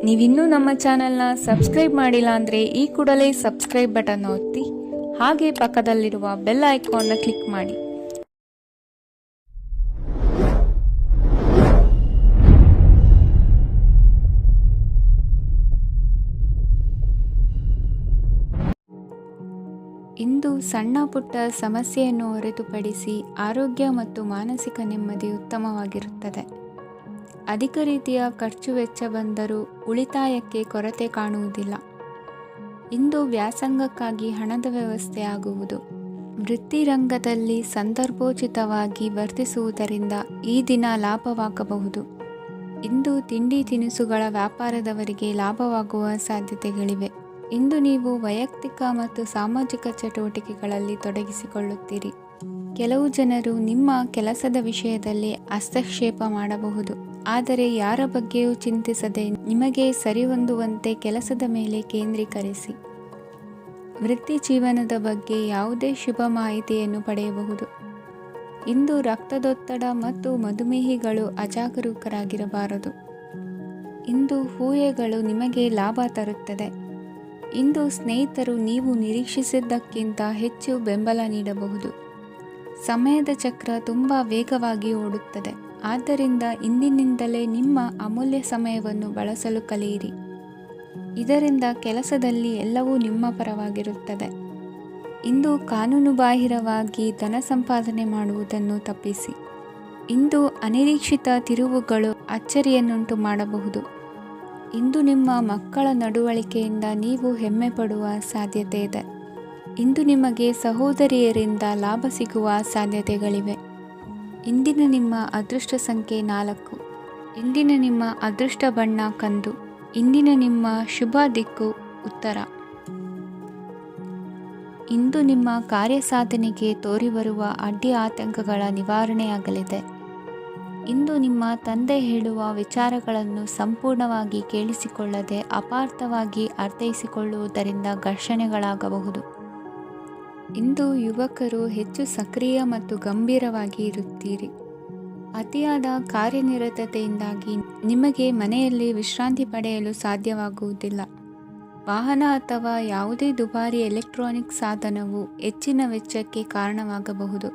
ನೀವಿನ್ನೂ ನಮ್ಮ ಚಾನೆಲ್ನ ಸಬ್ಸ್ಕ್ರೈಬ್ ಮಾಡಿಲ್ಲ ಅಂದರೆ ಈ ಕೂಡಲೇ ಸಬ್ಸ್ಕ್ರೈಬ್ ಬಟನ್ ಒತ್ತಿ ಹಾಗೆ ಪಕ್ಕದಲ್ಲಿರುವ ಬೆಲ್ ಐಕಾನ್ನ ಕ್ಲಿಕ್ ಮಾಡಿ. ಇಂದು ಸಣ್ಣ ಪುಟ್ಟ ಸಮಸ್ಯೆಯನ್ನು ಹೊರತುಪಡಿಸಿ ಆರೋಗ್ಯ ಮತ್ತು ಮಾನಸಿಕ ನೆಮ್ಮದಿ ಉತ್ತಮವಾಗಿರುತ್ತದೆ. ಅಧಿಕ ರೀತಿಯ ಖರ್ಚು ವೆಚ್ಚ ಬಂದರೂ ಉಳಿತಾಯಕ್ಕೆ ಕೊರತೆ ಕಾಣುವುದಿಲ್ಲ. ಇಂದು ವ್ಯಾಸಂಗಕ್ಕಾಗಿ ಹಣದ ವ್ಯವಸ್ಥೆ ಆಗುವುದು. ವೃತ್ತಿರಂಗದಲ್ಲಿ ಸಂದರ್ಭೋಚಿತವಾಗಿ ವರ್ತಿಸುವುದರಿಂದ ಈ ದಿನ ಲಾಭವಾಗಬಹುದು. ಇಂದು ತಿಂಡಿ ತಿನಿಸುಗಳ ವ್ಯಾಪಾರದವರಿಗೆ ಲಾಭವಾಗುವ ಸಾಧ್ಯತೆಗಳಿವೆ. ಇಂದು ನೀವು ವೈಯಕ್ತಿಕ ಮತ್ತು ಸಾಮಾಜಿಕ ಚಟುವಟಿಕೆಗಳಲ್ಲಿ ತೊಡಗಿಸಿಕೊಳ್ಳುತ್ತೀರಿ. ಕೆಲವು ಜನರು ನಿಮ್ಮ ಕೆಲಸದ ವಿಷಯದಲ್ಲಿ ಹಸ್ತಕ್ಷೇಪ ಮಾಡಬಹುದು, ಆದರೆ ಯಾರ ಬಗ್ಗೆಯೂ ಚಿಂತಿಸದೆ ನಿಮಗೆ ಸರಿಹೊಂದುವಂತೆ ಕೆಲಸದ ಮೇಲೆ ಕೇಂದ್ರೀಕರಿಸಿ. ವೃತ್ತಿ ಜೀವನದ ಬಗ್ಗೆ ಯಾವುದೇ ಶುಭ ಮಾಹಿತಿಯನ್ನು ಪಡೆಯಬಹುದು. ಇಂದು ರಕ್ತದೊತ್ತಡ ಮತ್ತು ಮಧುಮೇಹಿಗಳು ಅಜಾಗರೂಕರಾಗಿರಬಾರದು. ಇಂದು ಊಹೆಗಳು ನಿಮಗೆ ಲಾಭ ತರುತ್ತದೆ. ಇಂದು ಸ್ನೇಹಿತರು ನೀವು ನಿರೀಕ್ಷಿಸಿದ್ದಕ್ಕಿಂತ ಹೆಚ್ಚು ಬೆಂಬಲ ನೀಡಬಹುದು. ಸಮಯದ ಚಕ್ರ ತುಂಬ ವೇಗವಾಗಿ ಓಡುತ್ತದೆ. ಆದ್ದರಿಂದ ಇಂದಿನಿಂದಲೇ ನಿಮ್ಮ ಅಮೂಲ್ಯ ಸಮಯವನ್ನು ಬಳಸಲು ಕಲಿಯಿರಿ. ಇದರಿಂದ ಕೆಲಸದಲ್ಲಿ ಎಲ್ಲವೂ ನಿಮ್ಮ ಪರವಾಗಿರುತ್ತದೆ. ಇಂದು ಕಾನೂನುಬಾಹಿರವಾಗಿ ಧನ ಸಂಪಾದನೆ ಮಾಡುವುದನ್ನು ತಪ್ಪಿಸಿ. ಇಂದು ಅನಿರೀಕ್ಷಿತ ತಿರುವುಗಳು ಅಚ್ಚರಿಯನ್ನುಂಟು ಮಾಡಬಹುದು. ಇಂದು ನಿಮ್ಮ ಮಕ್ಕಳ ನಡವಳಿಕೆಯಿಂದ ನೀವು ಹೆಮ್ಮೆ ಪಡುವ ಸಾಧ್ಯತೆ ಇದೆ. ಇಂದು ನಿಮಗೆ ಸಹೋದರಿಯರಿಂದ ಲಾಭ ಸಿಗುವ ಸಾಧ್ಯತೆಗಳಿವೆ. ಇಂದಿನ ನಿಮ್ಮ ಅದೃಷ್ಟ ಸಂಖ್ಯೆ 4. ಇಂದಿನ ನಿಮ್ಮ ಅದೃಷ್ಟ ಬಣ್ಣ ಕಂದು. ಇಂದಿನ ನಿಮ್ಮ ಶುಭ ದಿಕ್ಕು ಉತ್ತರ. ಇಂದು ನಿಮ್ಮ ಕಾರ್ಯಸಾಧನೆಗೆ ತೋರಿಬರುವ ಅಡ್ಡಿ ಆತಂಕಗಳ ನಿವಾರಣೆಯಾಗಲಿದೆ. ಇಂದು ನಿಮ್ಮ ತಂದೆ ಹೇಳುವ ವಿಚಾರಗಳನ್ನು ಸಂಪೂರ್ಣವಾಗಿ ಕೇಳಿಸಿಕೊಳ್ಳದೆ ಅಪಾರ್ಥವಾಗಿ ಅರ್ಥೈಸಿಕೊಳ್ಳುವುದರಿಂದ ಘರ್ಷಣೆಗಳಾಗಬಹುದು. ಇಂದು ಯುವಕರು ಹೆಚ್ಚು ಸಕ್ರಿಯ ಮತ್ತು ಗಂಭೀರವಾಗಿ ಇರುತ್ತೀರಿ. ಅತಿಯಾದ ಕಾರ್ಯನಿರತತೆಯಿಂದಾಗಿ ನಿಮಗೆ ಮನೆಯಲ್ಲಿ ವಿಶ್ರಾಂತಿ ಪಡೆಯಲು ಸಾಧ್ಯವಾಗುವುದಿಲ್ಲ. ವಾಹನ ಅಥವಾ ಯಾವುದೇ ದುಬಾರಿ ಎಲೆಕ್ಟ್ರಾನಿಕ್ ಸಾಧನವು ಹೆಚ್ಚಿನ ವೆಚ್ಚಕ್ಕೆ ಕಾರಣವಾಗಬಹುದು.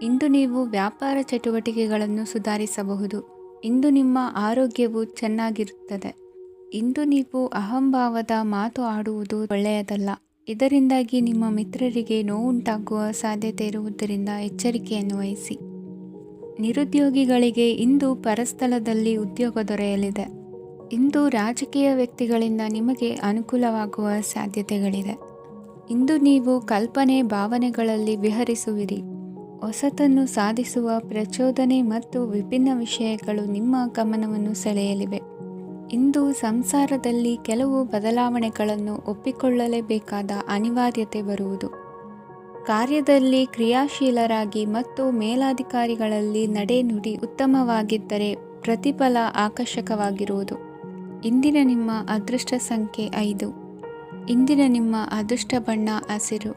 ಇಂದು ನೀವು ವ್ಯಾಪಾರ ಚಟುವಟಿಕೆಗಳನ್ನು ಸುಧಾರಿಸಬಹುದು. ಇಂದು ನಿಮ್ಮ ಆರೋಗ್ಯವು ಚೆನ್ನಾಗಿರುತ್ತದೆ. ಇಂದು ನೀವು ಅಹಂಭಾವದ ಮಾತು ಆಡುವುದು ಒಳ್ಳೆಯದಲ್ಲ. ಇದರಿಂದಾಗಿ ನಿಮ್ಮ ಮಿತ್ರರಿಗೆ ನೋವುಂಟಾಗುವ ಸಾಧ್ಯತೆ ಇರುವುದರಿಂದ ಎಚ್ಚರಿಕೆಯನ್ನು ವಹಿಸಿ. ನಿರುದ್ಯೋಗಿಗಳಿಗೆ ಇಂದು ಪರಸ್ಥಳದಲ್ಲಿ ಉದ್ಯೋಗ ದೊರೆಯಲಿದೆ. ಇಂದು ರಾಜಕೀಯ ವ್ಯಕ್ತಿಗಳಿಂದ ನಿಮಗೆ ಅನುಕೂಲವಾಗುವ ಸಾಧ್ಯತೆಗಳಿದೆ. ಇಂದು ನೀವು ಕಲ್ಪನೆ ಭಾವನೆಗಳಲ್ಲಿ ವಿಹರಿಸುವಿರಿ. ಹೊಸತನ್ನು ಸಾಧಿಸುವ ಪ್ರಚೋದನೆ ಮತ್ತು ವಿಭಿನ್ನ ವಿಷಯಗಳು ನಿಮ್ಮ ಗಮನವನ್ನು ಸೆಳೆಯಲಿವೆ. ಇಂದು ಸಂಸಾರದಲ್ಲಿ ಕೆಲವು ಬದಲಾವಣೆಗಳನ್ನು ಒಪ್ಪಿಕೊಳ್ಳಲೇಬೇಕಾದ ಅನಿವಾರ್ಯತೆ ಬರುವುದು. ಕಾರ್ಯದಲ್ಲಿ ಕ್ರಿಯಾಶೀಲರಾಗಿ ಮತ್ತು ಮೇಲಾಧಿಕಾರಿಗಳಲ್ಲಿ ನಡೆನುಡಿ ಉತ್ತಮವಾಗಿದ್ದರೆ ಪ್ರತಿಫಲ ಆಕರ್ಷಕವಾಗಿರುವುದು. ಇಂದಿನ ನಿಮ್ಮ ಅದೃಷ್ಟ ಸಂಖ್ಯೆ 5. ಇಂದಿನ ನಿಮ್ಮ ಅದೃಷ್ಟ ಬಣ್ಣ ಹಸಿರು.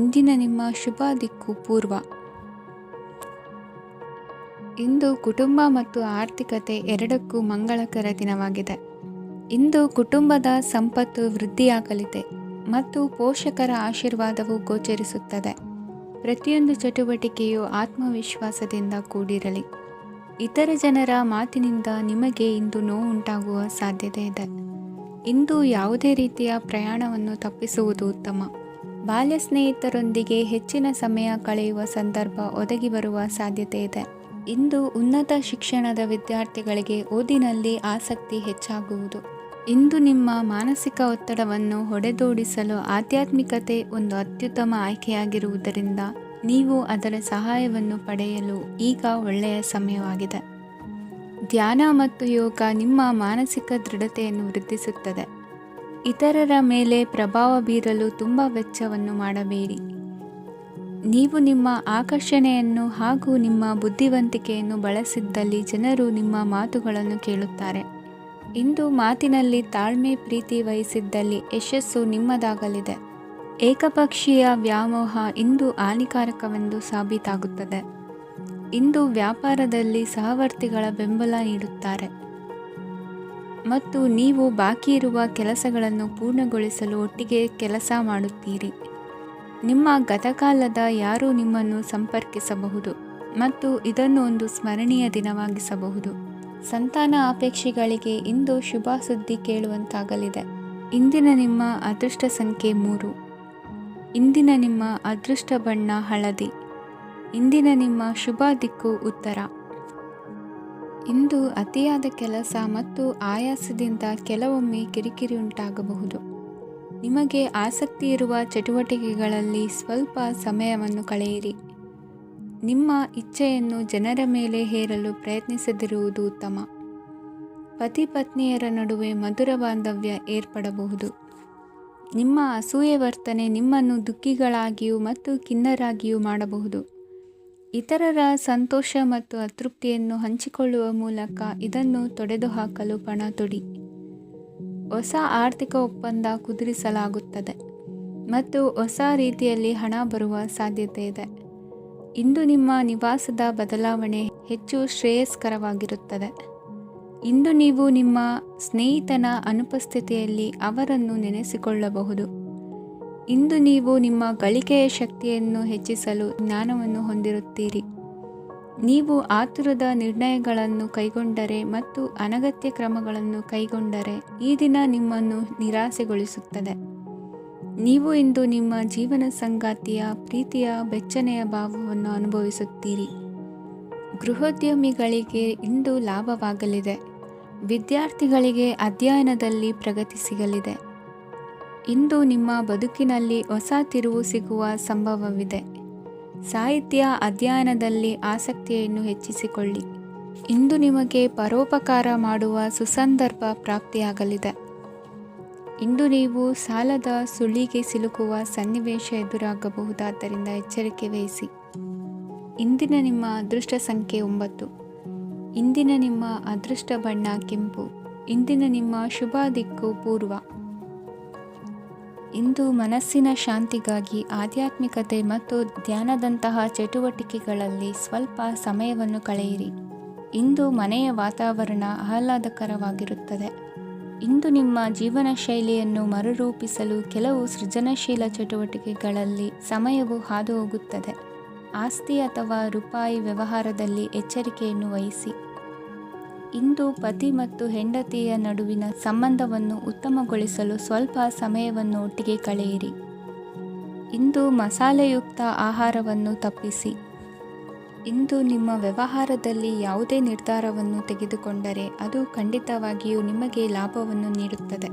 ಇಂದಿನ ನಿಮ್ಮ ಶುಭ ದಿಕ್ಕು ಪೂರ್ವ. ಇಂದು ಕುಟುಂಬ ಮತ್ತು ಆರ್ಥಿಕತೆ ಎರಡಕ್ಕೂ ಮಂಗಳಕರ ದಿನವಾಗಿದೆ. ಇಂದು ಕುಟುಂಬದ ಸಂಪತ್ತು ವೃದ್ಧಿಯಾಗಲಿದೆ ಮತ್ತು ಪೋಷಕರ ಆಶೀರ್ವಾದವು ಗೋಚರಿಸುತ್ತದೆ. ಪ್ರತಿಯೊಂದು ಚಟುವಟಿಕೆಯು ಆತ್ಮವಿಶ್ವಾಸದಿಂದ ಕೂಡಿರಲಿ. ಇತರ ಜನರ ಮಾತಿನಿಂದ ನಿಮಗೆ ಇಂದು ನೋವುಂಟಾಗುವ ಸಾಧ್ಯತೆ ಇದೆ. ಇಂದು ಯಾವುದೇ ರೀತಿಯ ಪ್ರಯಾಣವನ್ನು ತಪ್ಪಿಸುವುದು ಉತ್ತಮ. ಬಾಲ್ಯ ಸ್ನೇಹಿತರೊಂದಿಗೆ ಹೆಚ್ಚಿನ ಸಮಯ ಕಳೆಯುವ ಸಂದರ್ಭ ಒದಗಿ ಬರುವ ಸಾಧ್ಯತೆ ಇದೆ. ಇಂದು ಉನ್ನತ ಶಿಕ್ಷಣದ ವಿದ್ಯಾರ್ಥಿಗಳಿಗೆ ಓದಿನಲ್ಲಿ ಆಸಕ್ತಿ ಹೆಚ್ಚಾಗುವುದು. ಇಂದು ನಿಮ್ಮ ಮಾನಸಿಕ ಒತ್ತಡವನ್ನು ಹೊಡೆದೋಡಿಸಲು ಆಧ್ಯಾತ್ಮಿಕತೆ ಒಂದು ಅತ್ಯುತ್ತಮ ಆಯ್ಕೆಯಾಗಿರುವುದರಿಂದ ನೀವು ಅದರ ಸಹಾಯವನ್ನು ಪಡೆಯಲು ಈಗ ಒಳ್ಳೆಯ ಸಮಯವಾಗಿದೆ. ಧ್ಯಾನ ಮತ್ತು ಯೋಗ ನಿಮ್ಮ ಮಾನಸಿಕ ದೃಢತೆಯನ್ನು ವೃದ್ಧಿಸುತ್ತದೆ. ಇತರರ ಮೇಲೆ ಪ್ರಭಾವ ಬೀರಲು ತುಂಬ ವೆಚ್ಚವನ್ನು ಮಾಡಬೇಡಿ. ನೀವು ನಿಮ್ಮ ಆಕರ್ಷಣೆಯನ್ನು ಹಾಗೂ ನಿಮ್ಮ ಬುದ್ಧಿವಂತಿಕೆಯನ್ನು ಬಳಸಿದ್ದಲ್ಲಿ ಜನರು ನಿಮ್ಮ ಮಾತುಗಳನ್ನು ಕೇಳುತ್ತಾರೆ. ಇಂದು ಮಾತಿನಲ್ಲಿ ತಾಳ್ಮೆ ಪ್ರೀತಿ ವಹಿಸಿದ್ದಲ್ಲಿ ಯಶಸ್ಸು ನಿಮ್ಮದಾಗಲಿದೆ. ಏಕಪಕ್ಷೀಯ ವ್ಯಾಮೋಹ ಇಂದು ಹಾನಿಕಾರಕವೆಂದು ಸಾಬೀತಾಗುತ್ತದೆ. ಇಂದು ವ್ಯಾಪಾರದಲ್ಲಿ ಸಹವರ್ತಿಗಳ ಬೆಂಬಲ ನೀಡುತ್ತಾರೆ. ಮತ್ತು ನೀವು ಬಾಕಿ ಇರುವ ಕೆಲಸಗಳನ್ನು ಪೂರ್ಣಗೊಳಿಸಲು ಒಟ್ಟಿಗೆ ಕೆಲಸ ಮಾಡುತ್ತೀರಿ. ನಿಮ್ಮ ಗತಕಾಲದ ಯಾರೂ ನಿಮ್ಮನ್ನು ಸಂಪರ್ಕಿಸಬಹುದು ಮತ್ತು ಇದನ್ನು ಒಂದು ಸ್ಮರಣೀಯ ದಿನವಾಗಿಸಬಹುದು. ಸಂತಾನ ಅಪೇಕ್ಷೆಗಳಿಗೆ ಇಂದು ಶುಭ ಸುದ್ದಿ ಕೇಳುವಂತಾಗಲಿದೆ. ಇಂದಿನ ನಿಮ್ಮ ಅದೃಷ್ಟ ಸಂಖ್ಯೆ 3. ಇಂದಿನ ನಿಮ್ಮ ಅದೃಷ್ಟ ಬಣ್ಣ ಹಳದಿ. ಇಂದಿನ ನಿಮ್ಮ ಶುಭ ದಿಕ್ಕು ಉತ್ತರ. ಇಂದು ಅತಿಯಾದ ಕೆಲಸ ಮತ್ತು ಆಯಾಸದಿಂದ ಕೆಲವೊಮ್ಮೆ ಕಿರಿಕಿರಿ ಉಂಟಾಗಬಹುದು. ನಿಮಗೆ ಆಸಕ್ತಿ ಇರುವ ಚಟುವಟಿಕೆಗಳಲ್ಲಿ ಸ್ವಲ್ಪ ಸಮಯವನ್ನು ಕಳೆಯಿರಿ. ನಿಮ್ಮ ಇಚ್ಛೆಯನ್ನು ಜನರ ಮೇಲೆ ಹೇರಲು ಪ್ರಯತ್ನಿಸದಿರುವುದು ಉತ್ತಮ. ಪತಿ ಪತ್ನಿಯರ ನಡುವೆ ಮಧುರ ಬಾಂಧವ್ಯ ಏರ್ಪಡಬಹುದು. ನಿಮ್ಮ ಅಸೂಯೆ ವರ್ತನೆ ನಿಮ್ಮನ್ನು ದುಃಖಿಗಳಾಗಿಯೂ ಮತ್ತು ಖಿನ್ನರಾಗಿಯೂ ಮಾಡಬಹುದು. ಇತರರ ಸಂತೋಷ ಮತ್ತು ಅತೃಪ್ತಿಯನ್ನು ಹಂಚಿಕೊಳ್ಳುವ ಮೂಲಕ ಇದನ್ನು ತೊಡೆದುಹಾಕಲು ಪಣ ತೊಡಿ. ಹೊಸ ಆರ್ಥಿಕ ಒಪ್ಪಂದ ಕುದುರಿಸಲಾಗುತ್ತದೆ ಮತ್ತು ಹೊಸ ರೀತಿಯಲ್ಲಿ ಹಣ ಬರುವ ಸಾಧ್ಯತೆ ಇದೆ. ಇಂದು ನಿಮ್ಮ ನಿವಾಸದ ಬದಲಾವಣೆ ಹೆಚ್ಚು ಶ್ರೇಯಸ್ಕರವಾಗಿರುತ್ತದೆ. ಇಂದು ನೀವು ನಿಮ್ಮ ಸ್ನೇಹಿತನ ಅನುಪಸ್ಥಿತಿಯಲ್ಲಿ ಅವರನ್ನು ನೆನೆಸಿಕೊಳ್ಳಬಹುದು. ಇಂದು ನೀವು ನಿಮ್ಮ ಗಳಿಕೆಯ ಶಕ್ತಿಯನ್ನು ಹೆಚ್ಚಿಸಲು ಜ್ಞಾನವನ್ನು ಹೊಂದಿರುತ್ತೀರಿ. ನೀವು ಆತುರದ ನಿರ್ಣಯಗಳನ್ನು ಕೈಗೊಂಡರೆ ಮತ್ತು ಅನಗತ್ಯ ಕ್ರಮಗಳನ್ನು ಕೈಗೊಂಡರೆ ಈ ದಿನ ನಿಮ್ಮನ್ನು ನಿರಾಸೆಗೊಳಿಸುತ್ತದೆ. ನೀವು ಇಂದು ನಿಮ್ಮ ಜೀವನ ಸಂಗಾತಿಯ ಪ್ರೀತಿಯ ಬೆಚ್ಚನೆಯ ಭಾವವನ್ನು ಅನುಭವಿಸುತ್ತೀರಿ. ಗೃಹೋದ್ಯಮಿಗಳಿಗೆ ಇಂದು ಲಾಭವಾಗಲಿದೆ. ವಿದ್ಯಾರ್ಥಿಗಳಿಗೆ ಅಧ್ಯಯನದಲ್ಲಿ ಪ್ರಗತಿ ಸಿಗಲಿದೆ. ಇಂದು ನಿಮ್ಮ ಬದುಕಿನಲ್ಲಿ ಹೊಸ ತಿರುವು ಸಿಗುವ ಸಂಭವವಿದೆ. ಸಾಹಿತ್ಯ ಅಧ್ಯಯನದಲ್ಲಿ ಆಸಕ್ತಿಯನ್ನು ಹೆಚ್ಚಿಸಿಕೊಳ್ಳಿ. ಇಂದು ನಿಮಗೆ ಪರೋಪಕಾರ ಮಾಡುವ ಸುಸಂದರ್ಭ ಪ್ರಾಪ್ತಿಯಾಗಲಿದೆ. ಇಂದು ನೀವು ಸಾಲದ ಸುಳಿಗೆ ಸಿಲುಕುವ ಸನ್ನಿವೇಶ ಎದುರಾಗಬಹುದಾದ್ದರಿಂದ ಎಚ್ಚರಿಕೆ ವಹಿಸಿ. ಇಂದಿನ ನಿಮ್ಮ ಅದೃಷ್ಟ ಸಂಖ್ಯೆ 9. ಇಂದಿನ ನಿಮ್ಮ ಅದೃಷ್ಟ ಬಣ್ಣ ಕೆಂಪು. ಇಂದಿನ ನಿಮ್ಮ ಶುಭ ದಿಕ್ಕು ಪೂರ್ವ. ಇಂದು ಮನಸ್ಸಿನ ಶಾಂತಿಗಾಗಿ ಆಧ್ಯಾತ್ಮಿಕತೆ ಮತ್ತು ಧ್ಯಾನದಂತಹ ಚಟುವಟಿಕೆಗಳಲ್ಲಿ ಸ್ವಲ್ಪ ಸಮಯವನ್ನು ಕಳೆಯಿರಿ. ಇಂದು ಮನೆಯ ವಾತಾವರಣ ಆಹ್ಲಾದಕರವಾಗಿರುತ್ತದೆ. ಇಂದು ನಿಮ್ಮ ಜೀವನ ಶೈಲಿಯನ್ನು ಮರುರೂಪಿಸಲು ಕೆಲವು ಸೃಜನಶೀಲ ಚಟುವಟಿಕೆಗಳಲ್ಲಿ ಸಮಯವು ಹಾದುಹೋಗುತ್ತದೆ. ಆಸ್ತಿ ಅಥವಾ ರೂಪಾಯಿ ವ್ಯವಹಾರದಲ್ಲಿ ಎಚ್ಚರಿಕೆಯನ್ನು ವಹಿಸಿ. ಇಂದು ಪತಿ ಮತ್ತು ಹೆಂಡತಿಯ ನಡುವಿನ ಸಂಬಂಧವನ್ನು ಉತ್ತಮಗೊಳಿಸಲು ಸ್ವಲ್ಪ ಸಮಯವನ್ನು ಒಟ್ಟಿಗೆ ಕಳೆಯಿರಿ. ಇಂದು ಮಸಾಲೆಯುಕ್ತ ಆಹಾರವನ್ನು ತಪ್ಪಿಸಿ. ಇಂದು ನಿಮ್ಮ ವ್ಯವಹಾರದಲ್ಲಿ ಯಾವುದೇ ನಿರ್ಧಾರವನ್ನು ತೆಗೆದುಕೊಂಡರೆ ಅದು ಖಂಡಿತವಾಗಿಯೂ ನಿಮಗೆ ಲಾಭವನ್ನು ನೀಡುತ್ತದೆ.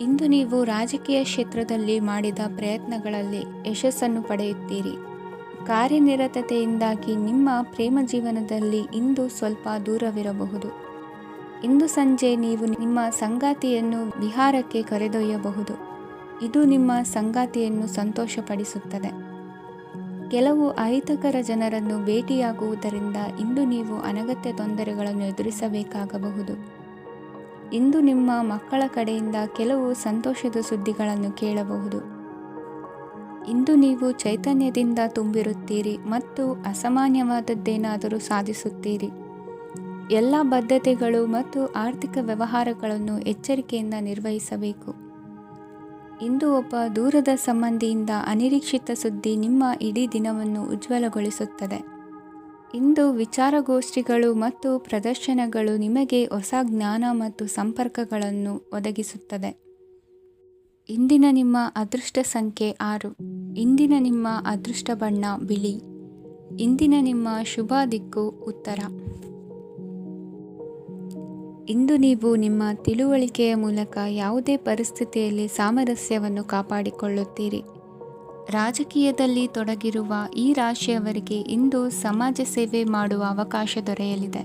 ಇಂದು ನೀವು ರಾಜಕೀಯ ಕ್ಷೇತ್ರದಲ್ಲಿ ಮಾಡಿದ ಪ್ರಯತ್ನಗಳಲ್ಲಿ ಯಶಸ್ಸನ್ನು ಪಡೆಯುತ್ತೀರಿ. ಕಾರ್ಯನಿರತತೆಯಿಂದಾಗಿ ನಿಮ್ಮ ಪ್ರೇಮ ಜೀವನದಲ್ಲಿ ಇಂದು ಸ್ವಲ್ಪ ದೂರವಿರಬಹುದು. ಇಂದು ಸಂಜೆ ನೀವು ನಿಮ್ಮ ಸಂಗಾತಿಯನ್ನು ವಿಹಾರಕ್ಕೆ ಕರೆದೊಯ್ಯಬಹುದು. ಇದು ನಿಮ್ಮ ಸಂಗಾತಿಯನ್ನು ಸಂತೋಷಪಡಿಸುತ್ತದೆ. ಕೆಲವು ಅಹಿತಕರ ಜನರನ್ನು ಭೇಟಿಯಾಗುವುದರಿಂದ ಇಂದು ನೀವು ಅನಗತ್ಯ ತೊಂದರೆಗಳನ್ನು ಎದುರಿಸಬೇಕಾಗಬಹುದು. ಇಂದು ನಿಮ್ಮ ಮಕ್ಕಳ ಕಡೆಯಿಂದ ಕೆಲವು ಸಂತೋಷದ ಸುದ್ದಿಗಳನ್ನು ಕೇಳಬಹುದು. ಇಂದು ನೀವು ಚೈತನ್ಯದಿಂದ ತುಂಬಿರುತ್ತೀರಿ ಮತ್ತು ಅಸಾಮಾನ್ಯವಾದದ್ದೇನಾದರೂ ಸಾಧಿಸುತ್ತೀರಿ. ಎಲ್ಲ ಬದ್ಧತೆಗಳು ಮತ್ತು ಆರ್ಥಿಕ ವ್ಯವಹಾರಗಳನ್ನು ಎಚ್ಚರಿಕೆಯಿಂದ ನಿರ್ವಹಿಸಬೇಕು. ಇಂದು ಒಬ್ಬ ದೂರದ ಸಂಬಂಧಿಯಿಂದ ಅನಿರೀಕ್ಷಿತ ಸುದ್ದಿ ನಿಮ್ಮ ಇಡೀ ದಿನವನ್ನು ಉಜ್ವಲಗೊಳಿಸುತ್ತದೆ. ಇಂದು ವಿಚಾರಗೋಷ್ಠಿಗಳು ಮತ್ತು ಪ್ರದರ್ಶನಗಳು ನಿಮಗೆ ಹೊಸ ಜ್ಞಾನ ಮತ್ತು ಸಂಪರ್ಕಗಳನ್ನು ಒದಗಿಸುತ್ತದೆ. ಇಂದಿನ ನಿಮ್ಮ ಅದೃಷ್ಟ ಸಂಖ್ಯೆ 6. ಇಂದಿನ ನಿಮ್ಮ ಅದೃಷ್ಟ ಬಣ್ಣ ಬಿಳಿ. ಇಂದಿನ ನಿಮ್ಮ ಶುಭ ದಿಕ್ಕು ಉತ್ತರ. ಇಂದು ನೀವು ನಿಮ್ಮ ತಿಳುವಳಿಕೆಯ ಮೂಲಕ ಯಾವುದೇ ಪರಿಸ್ಥಿತಿಯಲ್ಲಿ ಸಾಮರಸ್ಯವನ್ನು ಕಾಪಾಡಿಕೊಳ್ಳುತ್ತೀರಿ. ರಾಜಕೀಯದಲ್ಲಿ ತೊಡಗಿರುವ ಈ ರಾಶಿಯವರಿಗೆ ಇಂದು ಸಮಾಜ ಸೇವೆ ಮಾಡುವ ಅವಕಾಶ ದೊರೆಯಲಿದೆ.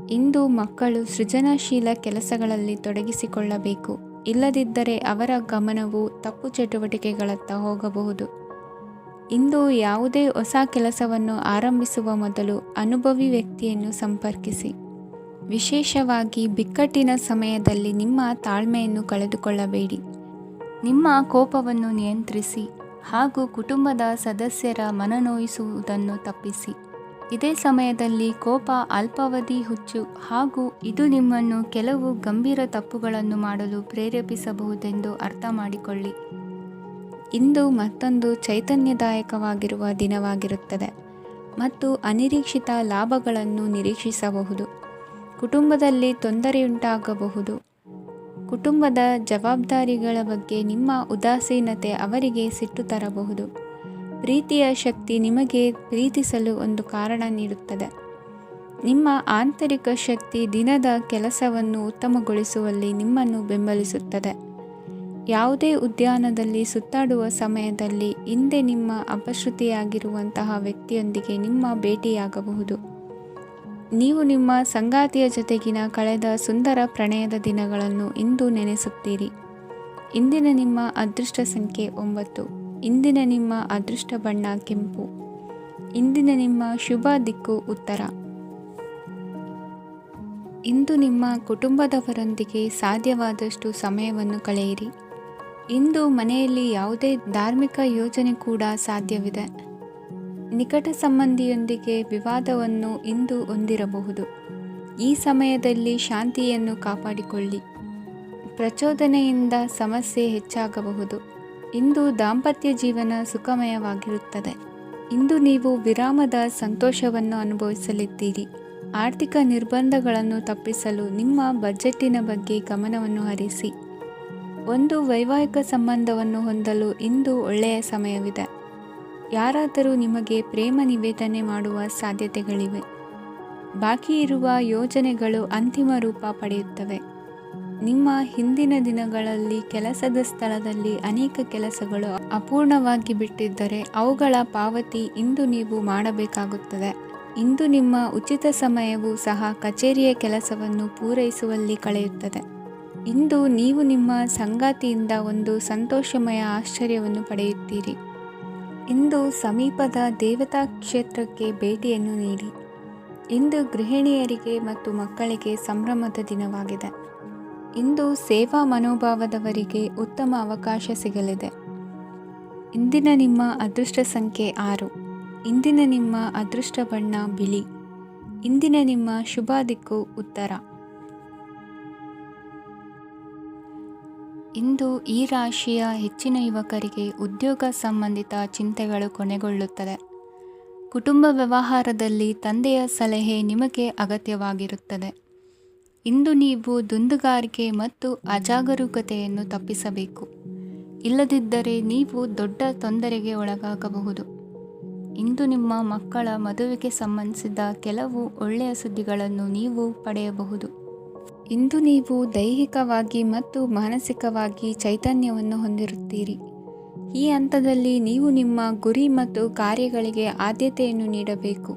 ಇಂದು ಮಕ್ಕಳು ಸೃಜನಶೀಲ ಕೆಲಸಗಳಲ್ಲಿ ತೊಡಗಿಸಿಕೊಳ್ಳಬೇಕು. ಇಲ್ಲದಿದ್ದರೆ ಅವರ ಗಮನವು ತಪ್ಪು ಚಟುವಟಿಕೆಗಳತ್ತ ಹೋಗಬಹುದು. ಇಂದು ಯಾವುದೇ ಹೊಸ ಕೆಲಸವನ್ನು ಆರಂಭಿಸುವ ಮೊದಲು ಅನುಭವಿ ವ್ಯಕ್ತಿಯನ್ನು ಸಂಪರ್ಕಿಸಿ. ವಿಶೇಷವಾಗಿ ಬಿಕ್ಕಟ್ಟಿನ ಸಮಯದಲ್ಲಿ ನಿಮ್ಮ ತಾಳ್ಮೆಯನ್ನು ಕಳೆದುಕೊಳ್ಳಬೇಡಿ. ನಿಮ್ಮ ಕೋಪವನ್ನು ನಿಯಂತ್ರಿಸಿ ಹಾಗೂ ಕುಟುಂಬದ ಸದಸ್ಯರ ಮನನೋಯಿಸುವುದನ್ನು ತಪ್ಪಿಸಿ. ಇದೇ ಸಮಯದಲ್ಲಿ ಕೋಪ, ಅಲ್ಪಾವಧಿ ಹುಚ್ಚು ಹಾಗೂ ಇದು ನಿಮ್ಮನ್ನು ಕೆಲವು ಗಂಭೀರ ತಪ್ಪುಗಳನ್ನು ಮಾಡಲು ಪ್ರೇರೇಪಿಸಬಹುದೆಂದು ಅರ್ಥ ಮಾಡಿಕೊಳ್ಳಿ. ಇಂದು ಮತ್ತೊಂದು ಚೈತನ್ಯದಾಯಕವಾಗಿರುವ ದಿನವಾಗಿರುತ್ತದೆ ಮತ್ತು ಅನಿರೀಕ್ಷಿತ ಲಾಭಗಳನ್ನು ನಿರೀಕ್ಷಿಸಬಹುದು. ಕುಟುಂಬದಲ್ಲಿ ತೊಂದರೆಯುಂಟಾಗಬಹುದು. ಕುಟುಂಬದ ಜವಾಬ್ದಾರಿಗಳ ಬಗ್ಗೆ ನಿಮ್ಮ ಉದಾಸೀನತೆ ಅವರಿಗೆ ಸಿಟ್ಟು ತರಬಹುದು. ಪ್ರೀತಿಯ ಶಕ್ತಿ ನಿಮಗೆ ಪ್ರೀತಿಸಲು ಒಂದು ಕಾರಣ ನೀಡುತ್ತದೆ. ನಿಮ್ಮ ಆಂತರಿಕ ಶಕ್ತಿ ದಿನದ ಕೆಲಸವನ್ನು ಉತ್ತಮಗೊಳಿಸುವಲ್ಲಿ ನಿಮ್ಮನ್ನು ಬೆಂಬಲಿಸುತ್ತದೆ. ಯಾವುದೇ ಉದ್ಯಾನದಲ್ಲಿ ಸುತ್ತಾಡುವ ಸಮಯದಲ್ಲಿ ಹಿಂದೆ ನಿಮ್ಮ ಅಪಶ್ರುತಿಯಾಗಿರುವಂತಹ ವ್ಯಕ್ತಿಯೊಂದಿಗೆ ನಿಮ್ಮ ಭೇಟಿಯಾಗಬಹುದು. ನೀವು ನಿಮ್ಮ ಸಂಗಾತಿಯ ಜೊತೆಗಿನ ಕಳೆದ ಸುಂದರ ಪ್ರಣಯದ ದಿನಗಳನ್ನು ಇಂದು ನೆನೆಸುತ್ತೀರಿ. ಇಂದಿನ ನಿಮ್ಮ ಅದೃಷ್ಟ ಸಂಖ್ಯೆ 9. ಇಂದಿನ ನಿಮ್ಮ ಅದೃಷ್ಟ ಬಣ್ಣ ಕೆಂಪು. ಇಂದಿನ ನಿಮ್ಮ ಶುಭ ದಿಕ್ಕು ಉತ್ತರ. ಇಂದು ನಿಮ್ಮ ಕುಟುಂಬದವರೊಂದಿಗೆ ಸಾಧ್ಯವಾದಷ್ಟು ಸಮಯವನ್ನು ಕಳೆಯಿರಿ. ಇಂದು ಮನೆಯಲ್ಲಿ ಯಾವುದೇ ಧಾರ್ಮಿಕ ಯೋಜನೆ ಕೂಡ ಸಾಧ್ಯವಿದೆ. ನಿಕಟ ಸಂಬಂಧಿಯೊಂದಿಗೆ ವಿವಾದವನ್ನು ಇಂದು ಹೊಂದಿರಬಹುದು. ಈ ಸಮಯದಲ್ಲಿ ಶಾಂತಿಯನ್ನು ಕಾಪಾಡಿಕೊಳ್ಳಿ. ಪ್ರಚೋದನೆಯಿಂದ ಸಮಸ್ಯೆ ಹೆಚ್ಚಾಗಬಹುದು. ಇಂದು ದಾಂಪತ್ಯ ಜೀವನ ಸುಖಮಯವಾಗಿರುತ್ತದೆ. ಇಂದು ನೀವು ವಿರಾಮದ ಸಂತೋಷವನ್ನು ಅನುಭವಿಸಲಿದ್ದೀರಿ. ಆರ್ಥಿಕ ನಿರ್ಬಂಧಗಳನ್ನು ತಪ್ಪಿಸಲು ನಿಮ್ಮ ಬಜೆಟ್ಟಿನ ಬಗ್ಗೆ ಗಮನವನ್ನು ಹರಿಸಿ. ಒಂದು ವೈವಾಹಿಕ ಸಂಬಂಧವನ್ನು ಹೊಂದಲು ಇಂದು ಒಳ್ಳೆಯ ಸಮಯವಿದೆ. ಯಾರಾದರೂ ನಿಮಗೆ ಪ್ರೇಮ ನಿವೇದನೆ ಮಾಡುವ ಸಾಧ್ಯತೆಗಳಿವೆ. ಬಾಕಿ ಇರುವ ಯೋಜನೆಗಳು ಅಂತಿಮ ರೂಪ ಪಡೆಯುತ್ತವೆ. ನಿಮ್ಮ ಹಿಂದಿನ ದಿನಗಳಲ್ಲಿ ಕೆಲಸದ ಸ್ಥಳದಲ್ಲಿ ಅನೇಕ ಕೆಲಸಗಳು ಅಪೂರ್ಣವಾಗಿ ಬಿಟ್ಟಿದ್ದರೆ ಅವುಗಳ ಪಾವತಿ ಇಂದು ನೀವು ಮಾಡಬೇಕಾಗುತ್ತದೆ. ಇಂದು ನಿಮ್ಮ ಉಚಿತ ಸಮಯವು ಸಹ ಕಚೇರಿಯ ಕೆಲಸವನ್ನು ಪೂರೈಸುವಲ್ಲಿ ಕಳೆಯುತ್ತದೆ. ಇಂದು ನೀವು ನಿಮ್ಮ ಸಂಗಾತಿಯಿಂದ ಒಂದು ಸಂತೋಷಮಯ ಆಶ್ಚರ್ಯವನ್ನು ಪಡೆಯುತ್ತೀರಿ. ಇಂದು ಸಮೀಪದ ದೇವತಾ ಕ್ಷೇತ್ರಕ್ಕೆ ಭೇಟಿಯನ್ನು ನೀಡಿ. ಇಂದು ಗೃಹಿಣಿಯರಿಗೆ ಮತ್ತು ಮಕ್ಕಳಿಗೆ ಸಂಭ್ರಮದ ದಿನವಾಗಿದೆ. ಇಂದು ಸೇವಾ ಮನೋಭಾವದವರಿಗೆ ಉತ್ತಮ ಅವಕಾಶ ಸಿಗಲಿದೆ. ಇಂದಿನ ನಿಮ್ಮ ಅದೃಷ್ಟ ಸಂಖ್ಯೆ 6. ಇಂದಿನ ನಿಮ್ಮ ಅದೃಷ್ಟ ಬಣ್ಣ ಬಿಳಿ. ಇಂದಿನ ನಿಮ್ಮ ಶುಭ ದಿಕ್ಕು ಉತ್ತರ. ಇಂದು ಈ ರಾಶಿಯ ಹೆಚ್ಚಿನ ಯುವಕರಿಗೆ ಉದ್ಯೋಗ ಸಂಬಂಧಿತ ಚಿಂತೆಗಳು ಕೊನೆಗೊಳ್ಳುತ್ತದೆ. ಕುಟುಂಬ ವ್ಯವಹಾರದಲ್ಲಿ ತಂದೆಯ ಸಲಹೆ ನಿಮಗೆ ಅಗತ್ಯವಾಗಿರುತ್ತದೆ. ಇಂದು ನೀವು ದುಂದುಗಾರಿಕೆ ಮತ್ತು ಅಜಾಗರೂಕತೆಯನ್ನು ತಪ್ಪಿಸಬೇಕು. ಇಲ್ಲದಿದ್ದರೆ ನೀವು ದೊಡ್ಡ ತೊಂದರೆಗೆ ಒಳಗಾಗಬಹುದು. ಇಂದು ನಿಮ್ಮ ಮಕ್ಕಳ ಮದುವೆಗೆ ಸಂಬಂಧಿಸಿದ ಕೆಲವು ಒಳ್ಳೆಯ ಸುದ್ದಿಗಳನ್ನು ನೀವು ಪಡೆಯಬಹುದು. ಇಂದು ನೀವು ದೈಹಿಕವಾಗಿ ಮತ್ತು ಮಾನಸಿಕವಾಗಿ ಚೈತನ್ಯವನ್ನು ಹೊಂದಿರುತ್ತೀರಿ. ಈ ಹಂತದಲ್ಲಿ ನೀವು ನಿಮ್ಮ ಗುರಿ ಮತ್ತು ಕಾರ್ಯಗಳಿಗೆ ಆದ್ಯತೆಯನ್ನು ನೀಡಬೇಕು.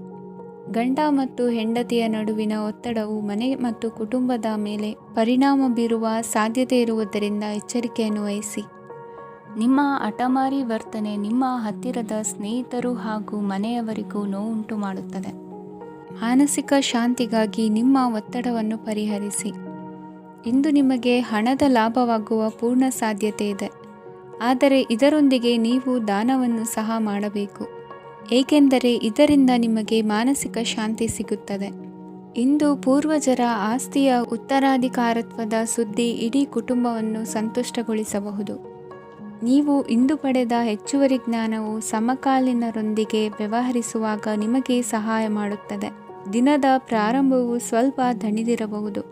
ಗಂಡ ಮತ್ತು ಹೆಂಡತಿಯ ನಡುವಿನ ಒತ್ತಡವು ಮನೆ ಮತ್ತು ಕುಟುಂಬದ ಮೇಲೆ ಪರಿಣಾಮ ಬೀರುವ ಸಾಧ್ಯತೆ ಇರುವುದರಿಂದ ಎಚ್ಚರಿಕೆಯನ್ನು ವಹಿಸಿ. ನಿಮ್ಮ ಹಠಮಾರಿ ವರ್ತನೆ ನಿಮ್ಮ ಹತ್ತಿರದ ಸ್ನೇಹಿತರು ಹಾಗೂ ಮನೆಯವರಿಗೂ ನೋವುಂಟು ಮಾಡುತ್ತದೆ. ಮಾನಸಿಕ ಶಾಂತಿಗಾಗಿ ನಿಮ್ಮ ಒತ್ತಡವನ್ನು ಪರಿಹರಿಸಿ. ಇಂದು ನಿಮಗೆ ಹಣದ ಲಾಭವಾಗುವ ಪೂರ್ಣ ಸಾಧ್ಯತೆ ಇದೆ. ಆದರೆ ಇದರೊಂದಿಗೆ ನೀವು ದಾನವನ್ನು ಸಹ ಮಾಡಬೇಕು, ಏಕೆಂದರೆ ಇದರಿಂದ ನಿಮಗೆ ಮಾನಸಿಕ ಶಾಂತಿ ಸಿಗುತ್ತದೆ. ಇಂದು ಪೂರ್ವಜರ ಆಸ್ತಿಯ ಉತ್ತರಾಧಿಕಾರತ್ವದ ಸುದ್ದಿ ಇಡೀ ಕುಟುಂಬವನ್ನು ಸಂತುಷ್ಟಗೊಳಿಸಬಹುದು. ನೀವು ಇಂದು ಪಡೆದ ಹೆಚ್ಚುವರಿ ಜ್ಞಾನವು ಸಮಕಾಲೀನರೊಂದಿಗೆ ವ್ಯವಹರಿಸುವಾಗ ನಿಮಗೆ ಸಹಾಯ ಮಾಡುತ್ತದೆ. ದಿನದ ಪ್ರಾರಂಭವು ಸ್ವಲ್ಪ ದಣಿದಿರಬಹುದು,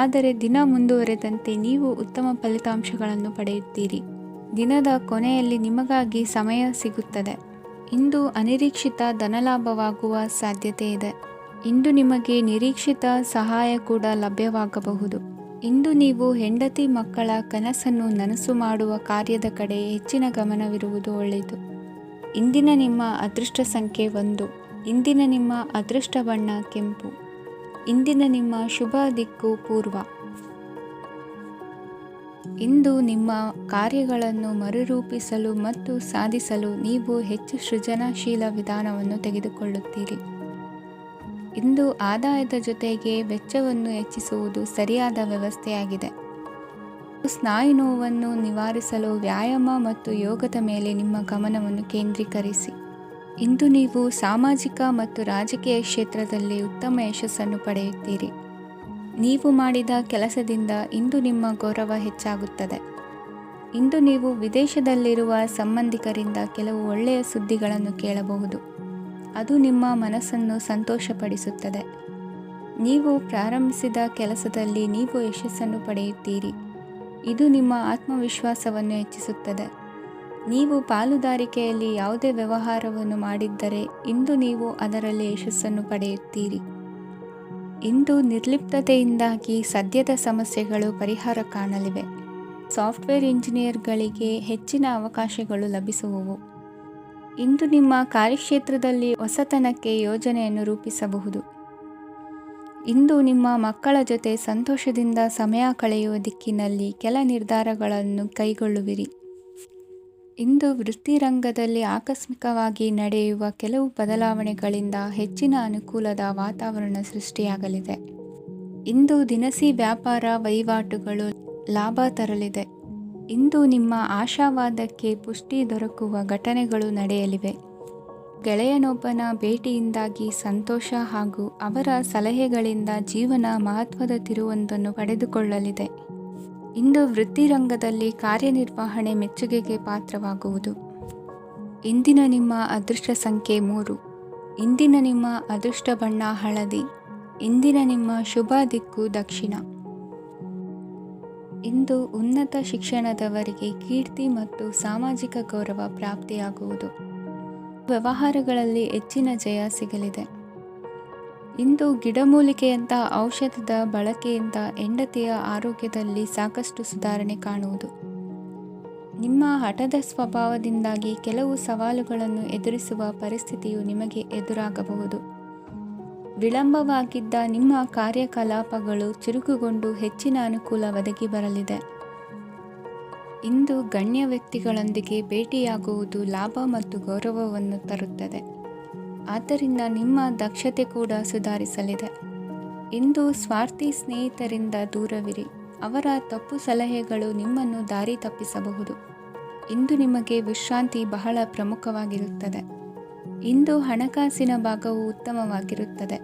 ಆದರೆ ದಿನ ಮುಂದುವರೆದಂತೆ ನೀವು ಉತ್ತಮ ಫಲಿತಾಂಶಗಳನ್ನು ಪಡೆಯುತ್ತೀರಿ. ದಿನದ ಕೊನೆಯಲ್ಲಿ ನಿಮಗಾಗಿ ಸಮಯ ಸಿಗುತ್ತದೆ. ಇಂದು ಅನಿರೀಕ್ಷಿತ ಧನಲಾಭವಾಗುವ ಸಾಧ್ಯತೆ ಇದೆ. ಇಂದು ನಿಮಗೆ ನಿರೀಕ್ಷಿತ ಸಹಾಯ ಕೂಡ ಲಭ್ಯವಾಗಬಹುದು. ಇಂದು ನೀವು ಹೆಂಡತಿ ಮಕ್ಕಳ ಕನಸನ್ನು ನನಸು ಮಾಡುವ ಕಾರ್ಯದ ಕಡೆ ಹೆಚ್ಚಿನ ಗಮನವಿರುವುದು ಒಳ್ಳೆಯದು. ಇಂದಿನ ನಿಮ್ಮ ಅದೃಷ್ಟ ಸಂಖ್ಯೆ 1. ಇಂದಿನ ನಿಮ್ಮ ಅದೃಷ್ಟ ಬಣ್ಣ ಕೆಂಪು. ಇಂದಿನ ನಿಮ್ಮ ಶುಭ ದಿಕ್ಕು ಪೂರ್ವ. ಇಂದು ನಿಮ್ಮ ಕಾರ್ಯಗಳನ್ನು ಮರುರೂಪಿಸಲು ಮತ್ತು ಸಾಧಿಸಲು ನೀವು ಹೆಚ್ಚು ಸೃಜನಶೀಲ ವಿಧಾನವನ್ನು ತೆಗೆದುಕೊಳ್ಳುತ್ತೀರಿ. ಇಂದು ಆದಾಯದ ಜೊತೆಗೆ ವೆಚ್ಚವನ್ನು ಹೆಚ್ಚಿಸುವುದು ಸರಿಯಾದ ವ್ಯವಸ್ಥೆಯಾಗಿದೆ. ಸ್ನಾಯು ನೋವನ್ನು ನಿವಾರಿಸಲು ವ್ಯಾಯಾಮ ಮತ್ತು ಯೋಗದ ಮೇಲೆ ನಿಮ್ಮ ಗಮನವನ್ನು ಕೇಂದ್ರೀಕರಿಸಿ. ಇಂದು ನೀವು ಸಾಮಾಜಿಕ ಮತ್ತು ರಾಜಕೀಯ ಕ್ಷೇತ್ರದಲ್ಲಿ ಉತ್ತಮ ಯಶಸ್ಸನ್ನು ಪಡೆಯುತ್ತೀರಿ. ನೀವು ಮಾಡಿದ ಕೆಲಸದಿಂದ ಇಂದು ನಿಮ್ಮ ಗೌರವ ಹೆಚ್ಚಾಗುತ್ತದೆ. ಇಂದು ನೀವು ವಿದೇಶದಲ್ಲಿರುವ ಸಂಬಂಧಿಕರಿಂದ ಕೆಲವು ಒಳ್ಳೆಯ ಸುದ್ದಿಗಳನ್ನು ಕೇಳಬಹುದು. ಅದು ನಿಮ್ಮ ಮನಸ್ಸನ್ನು ಸಂತೋಷಪಡಿಸುತ್ತದೆ. ನೀವು ಪ್ರಾರಂಭಿಸಿದ ಕೆಲಸದಲ್ಲಿ ನೀವು ಯಶಸ್ಸನ್ನು ಪಡೆಯುತ್ತೀರಿ. ಇದು ನಿಮ್ಮ ಆತ್ಮವಿಶ್ವಾಸವನ್ನು ಹೆಚ್ಚಿಸುತ್ತದೆ. ನೀವು ಪಾಲುದಾರಿಕೆಯಲ್ಲಿ ಯಾವುದೇ ವ್ಯವಹಾರವನ್ನು ಮಾಡಿದ್ದರೆ ಇಂದು ನೀವು ಅದರಲ್ಲಿ ಯಶಸ್ಸನ್ನು ಪಡೆಯುತ್ತೀರಿ. ಇಂದು ನಿರ್ಲಿಪ್ತತೆಯಿಂದಾಗಿ ಸದ್ಯದ ಸಮಸ್ಯೆಗಳು ಪರಿಹಾರ ಕಾಣಲಿವೆ. ಸಾಫ್ಟ್ವೇರ್ ಇಂಜಿನಿಯರ್ಗಳಿಗೆ ಹೆಚ್ಚಿನ ಅವಕಾಶಗಳು ಲಭಿಸುವವು. ಇಂದು ನಿಮ್ಮ ಕಾರ್ಯಕ್ಷೇತ್ರದಲ್ಲಿ ಹೊಸತನಕ್ಕೆ ಯೋಜನೆಯನ್ನು ರೂಪಿಸಬಹುದು. ಇಂದು ನಿಮ್ಮ ಮಕ್ಕಳ ಜೊತೆ ಸಂತೋಷದಿಂದ ಸಮಯ ಕಳೆಯುವ ದಿಕ್ಕಿನಲ್ಲಿ ಕೆಲ ನಿರ್ಧಾರಗಳನ್ನು ಕೈಗೊಳ್ಳುವಿರಿ. ಇಂದು ವೃತ್ತಿರಂಗದಲ್ಲಿ ಆಕಸ್ಮಿಕವಾಗಿ ನಡೆಯುವ ಕೆಲವು ಬದಲಾವಣೆಗಳಿಂದ ಹೆಚ್ಚಿನ ಅನುಕೂಲದ ವಾತಾವರಣ ಸೃಷ್ಟಿಯಾಗಲಿದೆ. ಇಂದು ದಿನಸಿ ವ್ಯಾಪಾರ ವಹಿವಾಟುಗಳು ಲಾಭ ತರಲಿದೆ. ಇಂದು ನಿಮ್ಮ ಆಶಾವಾದಕ್ಕೆ ಪುಷ್ಟಿ ದೊರಕುವ ಘಟನೆಗಳು ನಡೆಯಲಿವೆ. ಗೆಳೆಯನೊಬ್ಬನ ಭೇಟಿಯಿಂದಾಗಿ ಸಂತೋಷ ಹಾಗೂ ಅವರ ಸಲಹೆಗಳಿಂದ ಜೀವನ ಮಹತ್ವದ ತಿರುವೊಂದನ್ನು ಪಡೆದುಕೊಳ್ಳಲಿದೆ. ಇಂದು ವೃತ್ತಿರಂಗದಲ್ಲಿ ಕಾರ್ಯನಿರ್ವಹಣೆ ಮೆಚ್ಚುಗೆಗೆ ಪಾತ್ರವಾಗುವುದು. ಇಂದಿನ ನಿಮ್ಮ ಅದೃಷ್ಟ ಸಂಖ್ಯೆ 3. ಇಂದಿನ ನಿಮ್ಮ ಅದೃಷ್ಟ ಬಣ್ಣ ಹಳದಿ. ಇಂದಿನ ನಿಮ್ಮ ಶುಭ ದಿಕ್ಕು ದಕ್ಷಿಣ. ಇಂದು ಉನ್ನತ ಶಿಕ್ಷಣದವರಿಗೆ ಕೀರ್ತಿ ಮತ್ತು ಸಾಮಾಜಿಕ ಗೌರವ ಪ್ರಾಪ್ತಿಯಾಗುವುದು. ವ್ಯವಹಾರಗಳಲ್ಲಿ ಹೆಚ್ಚಿನ ಜಯ ಸಿಗಲಿದೆ. ಇಂದು ಗಿಡಮೂಲಿಕೆಯಂಥ ಔಷಧದ ಬಳಕೆಯಿಂದ ಹೆಂಡತಿಯ ಆರೋಗ್ಯದಲ್ಲಿ ಸಾಕಷ್ಟು ಸುಧಾರಣೆ ಕಾಣುವುದು. ನಿಮ್ಮ ಹಠದ ಸ್ವಭಾವದಿಂದಾಗಿ ಕೆಲವು ಸವಾಲುಗಳನ್ನು ಎದುರಿಸುವ ಪರಿಸ್ಥಿತಿಯು ನಿಮಗೆ ಎದುರಾಗಬಹುದು. ವಿಳಂಬವಾಗಿದ್ದ ನಿಮ್ಮ ಕಾರ್ಯಕಲಾಪಗಳು ಚುರುಕುಗೊಂಡು ಹೆಚ್ಚಿನ ಅನುಕೂಲ ಒದಗಿ ಬರಲಿದೆ. ಇಂದು ಗಣ್ಯ ವ್ಯಕ್ತಿಗಳೊಂದಿಗೆ ಭೇಟಿಯಾಗುವುದು ಲಾಭ ಮತ್ತು ಗೌರವವನ್ನು ತರುತ್ತದೆ. ಆದ್ದರಿಂದ ನಿಮ್ಮ ದಕ್ಷತೆ ಕೂಡ ಸುಧಾರಿಸಲಿದೆ. ಇಂದು ಸ್ವಾರ್ಥಿ ಸ್ನೇಹಿತರಿಂದ ದೂರವಿರಿ. ಅವರ ತಪ್ಪು ಸಲಹೆಗಳು ನಿಮ್ಮನ್ನು ದಾರಿ ತಪ್ಪಿಸಬಹುದು. ಇಂದು ನಿಮಗೆ ವಿಶ್ರಾಂತಿ ಬಹಳ ಪ್ರಮುಖವಾಗಿರುತ್ತದೆ. ಇಂದು ಹಣಕಾಸಿನ ಭಾಗವು ಉತ್ತಮವಾಗಿರುತ್ತದೆ.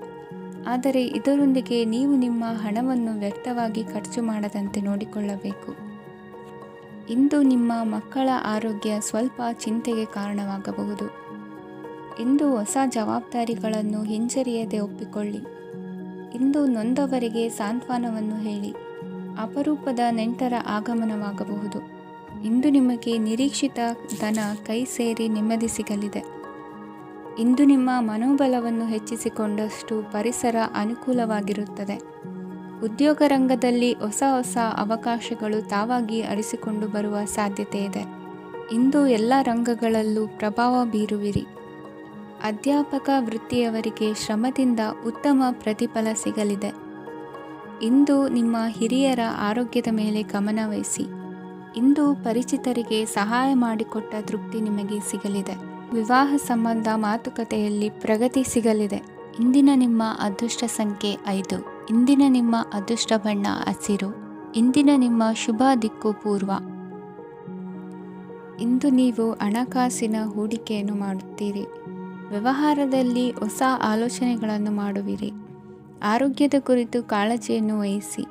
ಆದರೆ ಇದರೊಂದಿಗೆ ನೀವು ನಿಮ್ಮ ಹಣವನ್ನು ವ್ಯರ್ಥವಾಗಿ ಖರ್ಚು ಮಾಡದಂತೆ ನೋಡಿಕೊಳ್ಳಬೇಕು. ಇಂದು ನಿಮ್ಮ ಮಕ್ಕಳ ಆರೋಗ್ಯ ಸ್ವಲ್ಪ ಚಿಂತೆಗೆ ಕಾರಣವಾಗಬಹುದು. ಇಂದು ಹೊಸ ಜವಾಬ್ದಾರಿಗಳನ್ನು ಹಿಂಜರಿಯದೆ ಒಪ್ಪಿಕೊಳ್ಳಿ. ಇಂದು ನೊಂದವರಿಗೆ ಸಾಂತ್ವನವನ್ನು ಹೇಳಿ. ಅಪರೂಪದ ನೆಂಟರ ಆಗಮನವಾಗಬಹುದು. ಇಂದು ನಿಮಗೆ ನಿರೀಕ್ಷಿತ ಧನ ಕೈ ಸೇರಿ ನೆಮ್ಮದಿ ಸಿಗಲಿದೆ. ಇಂದು ನಿಮ್ಮ ಮನೋಬಲವನ್ನು ಹೆಚ್ಚಿಸಿಕೊಂಡಷ್ಟು ಪರಿಸರ ಅನುಕೂಲವಾಗಿರುತ್ತದೆ. ಉದ್ಯೋಗ ರಂಗದಲ್ಲಿ ಹೊಸ ಹೊಸ ಅವಕಾಶಗಳು ತಾವಾಗಿ ಅರಿಸಿಕೊಂಡು ಬರುವ ಸಾಧ್ಯತೆ ಇದೆ. ಇಂದು ಎಲ್ಲ ರಂಗಗಳಲ್ಲೂ ಪ್ರಭಾವ ಬೀರುವಿರಿ. ಅಧ್ಯಾಪಕ ವೃತ್ತಿಯವರಿಗೆ ಶ್ರಮದಿಂದ ಉತ್ತಮ ಪ್ರತಿಫಲ ಸಿಗಲಿದೆ. ಇಂದು ನಿಮ್ಮ ಹಿರಿಯರ ಆರೋಗ್ಯದ ಮೇಲೆ ಗಮನ ವಹಿಸಿ. ಇಂದು ಪರಿಚಿತರಿಗೆ ಸಹಾಯ ಮಾಡಿಕೊಟ್ಟ ತೃಪ್ತಿ ನಿಮಗೆ ಸಿಗಲಿದೆ. ವಿವಾಹ ಸಂಬಂಧ ಮಾತುಕತೆಯಲ್ಲಿ ಪ್ರಗತಿ ಸಿಗಲಿದೆ. ಇಂದಿನ ನಿಮ್ಮ ಅದೃಷ್ಟ ಸಂಖ್ಯೆ 5. ಇಂದಿನ ನಿಮ್ಮ ಅದೃಷ್ಟ ಬಣ್ಣ ಹಸಿರು. ಇಂದಿನ ನಿಮ್ಮ ಶುಭ ದಿಕ್ಕು ಪೂರ್ವ. ಇಂದು ನೀವು ಹಣಕಾಸಿನ ಹೂಡಿಕೆಯನ್ನು ಮಾಡುತ್ತೀರಿ. ವ್ಯವಹಾರದಲ್ಲಿ ಹೊಸ ಆಲೋಚನೆಗಳನ್ನು ಮಾಡುವಿರಿ. ಆರೋಗ್ಯದ ಕುರಿತು ಕಾಳಜಿಯನ್ನು ವಹಿಸಿ.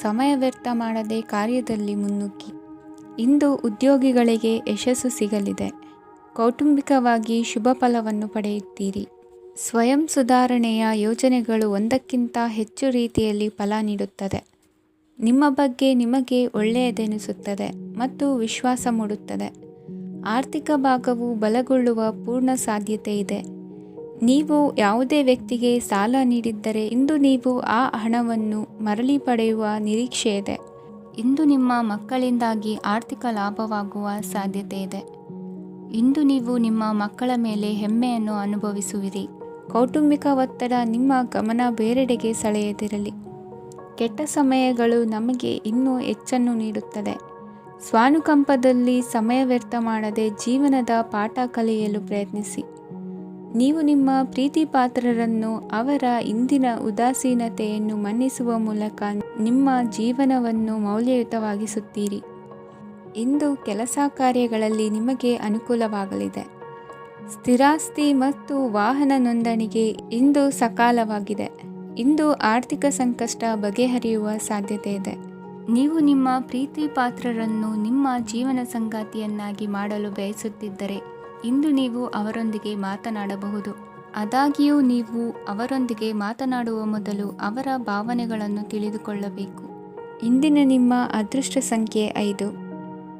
ಸಮಯ ವ್ಯರ್ಥ ಮಾಡದೆ ಕಾರ್ಯದಲ್ಲಿ ಮುನ್ನುಗ್ಗಿ. ಇಂದು ಉದ್ಯೋಗಿಗಳಿಗೆ ಯಶಸ್ಸು ಸಿಗಲಿದೆ. ಕೌಟುಂಬಿಕವಾಗಿ ಶುಭ ಫಲವನ್ನು ಪಡೆಯುತ್ತೀರಿ. ಸ್ವಯಂ ಸುಧಾರಣೆಯ ಯೋಜನೆಗಳು ಒಂದಕ್ಕಿಂತ ಹೆಚ್ಚು ರೀತಿಯಲ್ಲಿ ಫಲ ನೀಡುತ್ತದೆ. ನಿಮ್ಮ ಬಗ್ಗೆ ನಿಮಗೆ ಒಳ್ಳೆಯದೆನಿಸುತ್ತದೆ ಮತ್ತು ವಿಶ್ವಾಸ ಮೂಡುತ್ತದೆ. ಆರ್ಥಿಕ ಭಾಗವು ಬಲಗೊಳ್ಳುವ ಪೂರ್ಣ ಸಾಧ್ಯತೆ ಇದೆ. ನೀವು ಯಾವುದೇ ವ್ಯಕ್ತಿಗೆ ಸಾಲ ನೀಡಿದ್ದರೆ ಇಂದು ನೀವು ಆ ಹಣವನ್ನು ಮರಳಿ ಪಡೆಯುವ ನಿರೀಕ್ಷೆ ಇದೆ. ಇಂದು ನಿಮ್ಮ ಮಕ್ಕಳಿಂದಾಗಿ ಆರ್ಥಿಕ ಲಾಭವಾಗುವ ಸಾಧ್ಯತೆ ಇದೆ. ಇಂದು ನೀವು ನಿಮ್ಮ ಮಕ್ಕಳ ಮೇಲೆ ಹೆಮ್ಮೆಯನ್ನು ಅನುಭವಿಸುವಿರಿ. ಕೌಟುಂಬಿಕ ಒತ್ತಡ ನಿಮ್ಮ ಗಮನ ಬೇರೆಡೆಗೆ ಸೆಳೆಯದಿರಲಿ. ಕೆಟ್ಟ ಸಮಯಗಳು ನಮಗೆ ಇನ್ನೂ ಹೆಚ್ಚನ್ನು ನೀಡುತ್ತದೆ. ಸ್ವಾನುಕಂಪದಲ್ಲಿ ಸಮಯ ವ್ಯರ್ಥ ಮಾಡದೆ ಜೀವನದ ಪಾಠ ಕಲಿಯಲು ಪ್ರಯತ್ನಿಸಿ. ನೀವು ನಿಮ್ಮ ಪ್ರೀತಿ ಪಾತ್ರರನ್ನು ಅವರ ಇಂದಿನ ಉದಾಸೀನತೆಯನ್ನು ಮನ್ನಿಸುವ ಮೂಲಕ ನಿಮ್ಮ ಜೀವನವನ್ನು ಮೌಲ್ಯಯುತವಾಗಿಸುತ್ತೀರಿ. ಇಂದು ಕೆಲಸ ಕಾರ್ಯಗಳಲ್ಲಿ ನಿಮಗೆ ಅನುಕೂಲವಾಗಲಿದೆ. ಸ್ಥಿರಾಸ್ತಿ ಮತ್ತು ವಾಹನ ನೋಂದಣಿಗೆ ಇಂದು ಸಕಾಲವಾಗಿದೆ. ಇಂದು ಆರ್ಥಿಕ ಸಂಕಷ್ಟ ಬಗೆಹರಿಯುವ ಸಾಧ್ಯತೆ ಇದೆ. ನೀವು ನಿಮ್ಮ ಪ್ರೀತಿ ಪಾತ್ರರನ್ನು ನಿಮ್ಮ ಜೀವನ ಸಂಗಾತಿಯನ್ನಾಗಿ ಮಾಡಲು ಬಯಸುತ್ತಿದ್ದರೆ ಇಂದು ನೀವು ಅವರೊಂದಿಗೆ ಮಾತನಾಡಬಹುದು. ಆದಾಗ್ಯೂ ನೀವು ಅವರೊಂದಿಗೆ ಮಾತನಾಡುವ ಮೊದಲು ಅವರ ಭಾವನೆಗಳನ್ನು ತಿಳಿದುಕೊಳ್ಳಬೇಕು. ಇಂದಿನ ನಿಮ್ಮ ಅದೃಷ್ಟ ಸಂಖ್ಯೆ 5.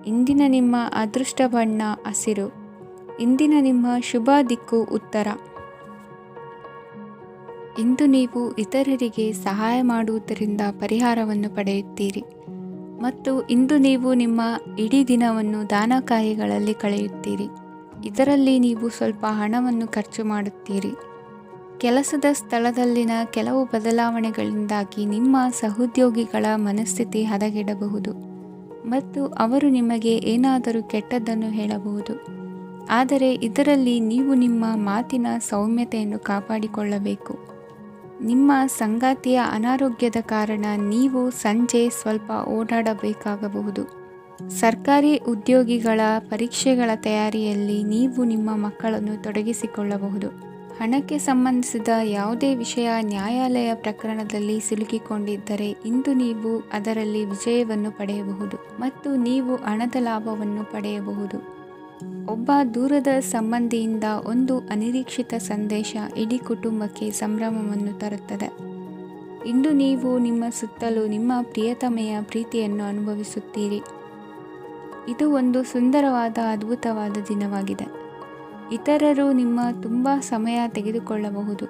ಇಂದಿನ ನಿಮ್ಮ ಅದೃಷ್ಟ ಬಣ್ಣ ಹಸಿರು. ಇಂದಿನ ನಿಮ್ಮ ಶುಭ ದಿಕ್ಕು ಉತ್ತರ. ಇಂದು ನೀವು ಇತರರಿಗೆ ಸಹಾಯ ಮಾಡುವುದರಿಂದ ಪರಿಹಾರವನ್ನು ಪಡೆಯುತ್ತೀರಿ ಮತ್ತು ಇಂದು ನೀವು ನಿಮ್ಮ ಇಡೀ ದಿನವನ್ನು ದಾನ ಕಾರ್ಯಗಳಲ್ಲಿ ಕಳೆಯುತ್ತೀರಿ. ಇದರಲ್ಲಿ ನೀವು ಸ್ವಲ್ಪ ಹಣವನ್ನು ಖರ್ಚು ಮಾಡುತ್ತೀರಿ. ಕೆಲಸದ ಸ್ಥಳದಲ್ಲಿನ ಕೆಲವು ಬದಲಾವಣೆಗಳಿಂದಾಗಿ ನಿಮ್ಮ ಸಹೋದ್ಯೋಗಿಗಳ ಮನಸ್ಥಿತಿ ಹದಗೆಡಬಹುದು ಮತ್ತು ಅವರು ನಿಮಗೆ ಏನಾದರೂ ಕೆಟ್ಟದ್ದನ್ನು ಹೇಳಬಹುದು. ಆದರೆ ಇದರಲ್ಲಿ ನೀವು ನಿಮ್ಮ ಮಾತಿನ ಸೌಮ್ಯತೆಯನ್ನು ಕಾಪಾಡಿಕೊಳ್ಳಬೇಕು. ನಿಮ್ಮ ಸಂಗಾತಿಯ ಅನಾರೋಗ್ಯದ ಕಾರಣ ನೀವು ಸಂಜೆ ಸ್ವಲ್ಪ ಓಡಾಡಬೇಕಾಗಬಹುದು. ಸರ್ಕಾರಿ ಉದ್ಯೋಗಿಗಳ ಪರೀಕ್ಷೆಗಳ ತಯಾರಿಯಲ್ಲಿ ನೀವು ನಿಮ್ಮ ಮಕ್ಕಳನ್ನು ತೊಡಗಿಸಿಕೊಳ್ಳಬಹುದು. ಹಣಕ್ಕೆ ಸಂಬಂಧಿಸಿದ ಯಾವುದೇ ವಿಷಯ ನ್ಯಾಯಾಲಯ ಪ್ರಕರಣದಲ್ಲಿ ಸಿಲುಕಿಕೊಂಡಿದ್ದರೆ ಇಂದು ನೀವು ಅದರಲ್ಲಿ ವಿಜಯವನ್ನು ಪಡೆಯಬಹುದು ಮತ್ತು ನೀವು ಹಣದ ಲಾಭವನ್ನು ಪಡೆಯಬಹುದು. ಒಬ್ಬ ದೂರದ ಸಂಬಂಧಿಯಿಂದ ಒಂದು ಅನಿರೀಕ್ಷಿತ ಸಂದೇಶ ಇಡೀ ಕುಟುಂಬಕ್ಕೆ ಸಂಭ್ರಮವನ್ನು ತರುತ್ತದೆ. ಇಂದು ನೀವು ನಿಮ್ಮ ಸುತ್ತಲೂ ನಿಮ್ಮ ಪ್ರಿಯತಮೆಯ ಪ್ರೀತಿಯನ್ನು ಅನುಭವಿಸುತ್ತೀರಿ. ಇದು ಒಂದು ಸುಂದರವಾದ ಅದ್ಭುತವಾದ ದಿನವಾಗಿದೆ. ಇತರರು ನಿಮ್ಮ ತುಂಬ ಸಮಯ ತೆಗೆದುಕೊಳ್ಳಬಹುದು.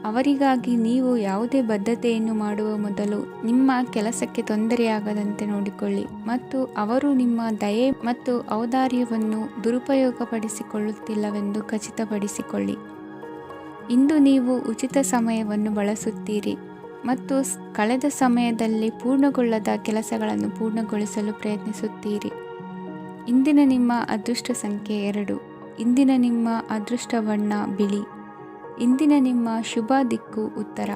ಅವರಿಗಾಗಿ ನೀವು ಯಾವುದೇ ಬದ್ಧತೆಯನ್ನು ಮಾಡುವ ಮೊದಲು ನಿಮ್ಮ ಕೆಲಸಕ್ಕೆ ತೊಂದರೆಯಾಗದಂತೆ ನೋಡಿಕೊಳ್ಳಿ ಮತ್ತು ಅವರು ನಿಮ್ಮ ದಯೆ ಮತ್ತು ಔದಾರ್ಯವನ್ನು ದುರುಪಯೋಗಪಡಿಸಿಕೊಳ್ಳುತ್ತಿಲ್ಲವೆಂದು ಖಚಿತಪಡಿಸಿಕೊಳ್ಳಿ. ಇಂದು ನೀವು ಉಚಿತ ಸಮಯವನ್ನು ಬಳಸುತ್ತೀರಿ ಮತ್ತು ಕಳೆದ ಸಮಯದಲ್ಲಿ ಪೂರ್ಣಗೊಳ್ಳದ ಕೆಲಸಗಳನ್ನು ಪೂರ್ಣಗೊಳಿಸಲು ಪ್ರಯತ್ನಿಸುತ್ತೀರಿ. ಇಂದಿನ ನಿಮ್ಮ ಅದೃಷ್ಟ ಸಂಖ್ಯೆ 2. ಇಂದಿನ ನಿಮ್ಮ ಅದೃಷ್ಟ ಬಣ್ಣ ಬಿಳಿ. ಇಂದಿನ ನಿಮ್ಮ ಶುಭ ದಿಕ್ಕು ಉತ್ತರ.